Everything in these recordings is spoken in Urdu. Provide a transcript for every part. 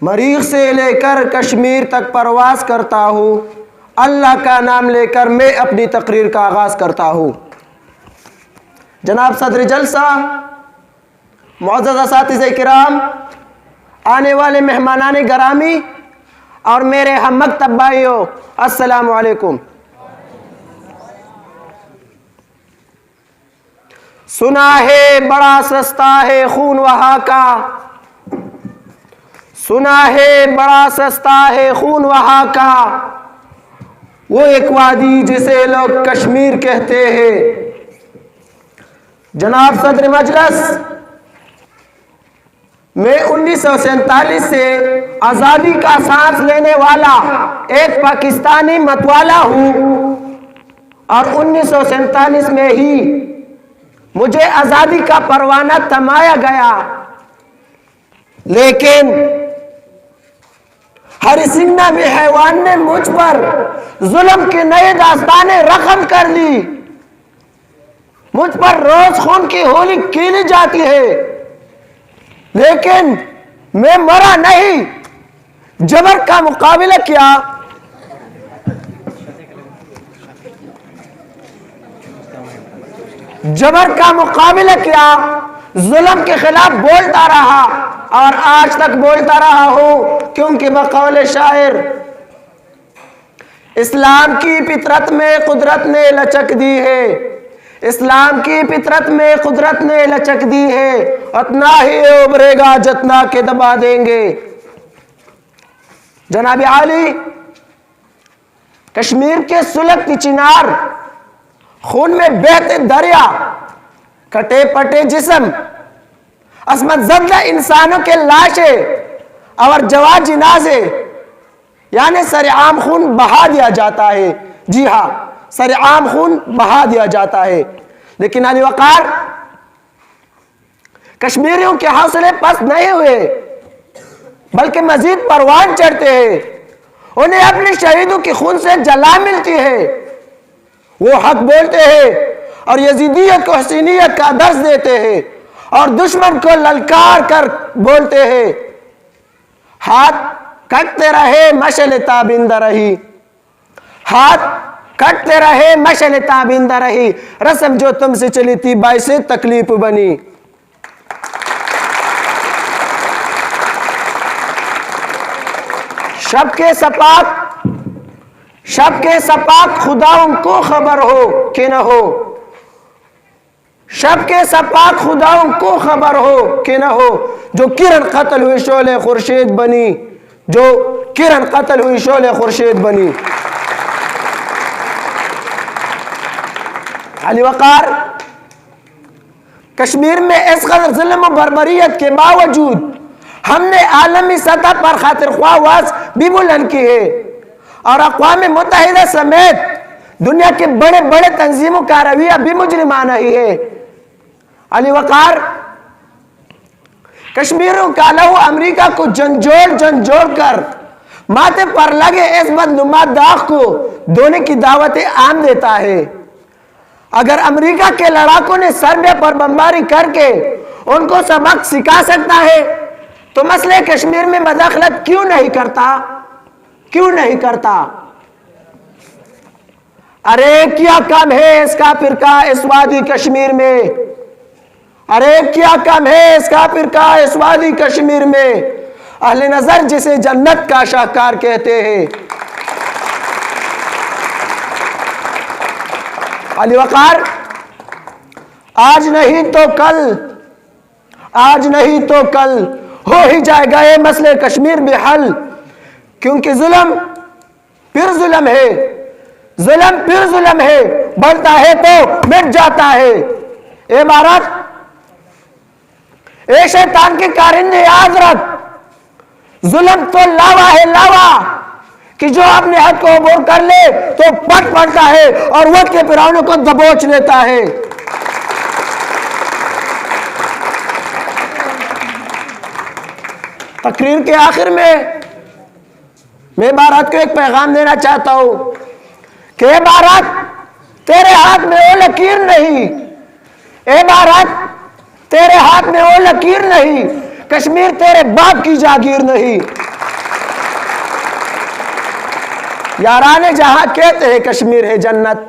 مریخ سے لے کر کشمیر تک پرواز کرتا ہوں، اللہ کا نام لے کر میں اپنی تقریر کا آغاز کرتا ہوں۔ جناب صدر جلسہ، معزز اساتذہ کرام، آنے والے مہمانان گرامی اور میرے ہم مکتب بھائیوں، السلام علیکم۔ سنا ہے بڑا سستا ہے خون وہاں کا، سنا ہے بڑا سستا ہے خون وہاں کا، وہ ایک وادی جسے لوگ کشمیر کہتے ہیں۔ جناب صدر مجلس، میں 1947 سے آزادی کا سانس لینے والا ایک پاکستانی متوالا ہوں، اور 1947 میں ہی مجھے آزادی کا پروانہ تھمایا گیا، لیکن ہری سنگھ نامی حیوان نے مجھ پر ظلم کی نئی داستانیں رقم کر لی۔ مجھ پر روز خون کی ہولی کھیلی جاتی ہے، لیکن میں مرا نہیں، جبر کا مقابلہ کیا۔ جبر کا مقابلہ کیا، ظلم کے خلاف بولتا رہا، اور آج تک بولتا رہا ہوں، کیونکہ بقول شاعر، اسلام کی فطرت میں قدرت نے لچک دی ہے، اسلام کی فطرت میں قدرت نے لچک دی ہے، اتنا ہی ابھرے گا جتنا کہ دبا دیں گے۔ جناب عالی، کشمیر کے سلگتی چنار، خون میں بہتے دریا، کٹے پٹے جسم، عصمت زدہ انسانوں کے لاشیں اور جواں جنازے، یعنی سرعام خون بہا دیا جاتا ہے۔ جی ہاں، سرعام خون بہا دیا جاتا ہے، لیکن علی وقار، کشمیریوں کے حوصلے پست نہیں ہوئے، بلکہ مزید پروان چڑھتے ہیں۔ انہیں اپنے شہیدوں کی خون سے جلا ملتی ہے، وہ حق بولتے ہیں اور یزیدیت کو حسینیت کا درس دیتے ہیں، اور دشمن کو للکار کر بولتے ہیں، ہاتھ کٹتے رہے مشعل تابندہ رہی، ہاتھ کٹتے رہے مشعل تابندہ رہی، رسم جو تم سے چلی تھی باعث تکلیف بنی۔ شب کے سپاک خداؤں کو خبر ہو کہ نہ ہو، شب کے سپاک خداؤں کو خبر ہو کہ نہ ہو، جو کرن قتل ہوئی شعلہ خورشید بنی، جو کرن قتل ہوئی شعلہ خورشید بنی۔ علی وقار، کشمیر میں اس قدر ظلم و بربریت کے باوجود ہم نے عالمی سطح پر خاطر خواہ آواز بھی بلند کی ہے، اور اقوام متحدہ سمیت دنیا کے بڑے بڑے تنظیموں کا رویہ بھی مجرمانہ ہی ہے۔ علی وقار، کشمیریوں کا لہو امریکہ کو جھنجھوڑ کر ماتھے پر لگے اس بدنما داغ کو دھونے کی دعوت عام دیتا ہے۔ اگر امریکہ کے لڑاکوں نے سربیا پر بمباری کر کے ان کو سبق سکھا سکتا ہے، تو مسئلہ کشمیر میں مداخلت کیوں نہیں کرتا؟ ارے کیا کم ہے اس کافر کا اس وادی کشمیر میں، ارے کیا کم ہے اس کافر کا اس وادی کشمیر میں، اہل نظر جسے جنت کا شاہکار کہتے ہیں۔ علی وقار، آج نہیں تو کل ہو ہی جائے گا یہ مسئلہ کشمیر میں حل، کیونکہ ظلم پھر ظلم ہے، ظلم پھر ظلم ہے، بڑھتا ہے تو مٹ جاتا ہے۔ اے بھارت، اے شیطان کے کارندے یاد رکھ، ظلم تو لاوا ہے، لاوا، کہ جو اپنے حد کو عبور کر لے تو پٹ پڑتا ہے اور وقت کے پھراؤنوں کو دبوچ لیتا ہے۔ تقریر کے آخر میں بھارت کو ایک پیغام دینا چاہتا ہوں کہ اے بھارت، تیرے ہاتھ میں وہ لکیر نہیں، اے بھارت، تیرے ہاتھ میں وہ لکیر نہیں، کشمیر تیرے باپ کی جاگیر نہیں۔ یاران جہاں کہتے ہیں کشمیر ہے جنت،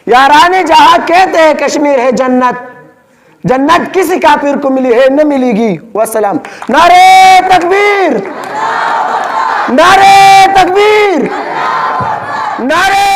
یاران جہاں کہتے ہیں کشمیر ہے جنت، جنت کسی کافر کو ملی ہے نہ ملے گی والسلام۔ نعرہ تکبیر، نعرہ تکبیر، نعرہ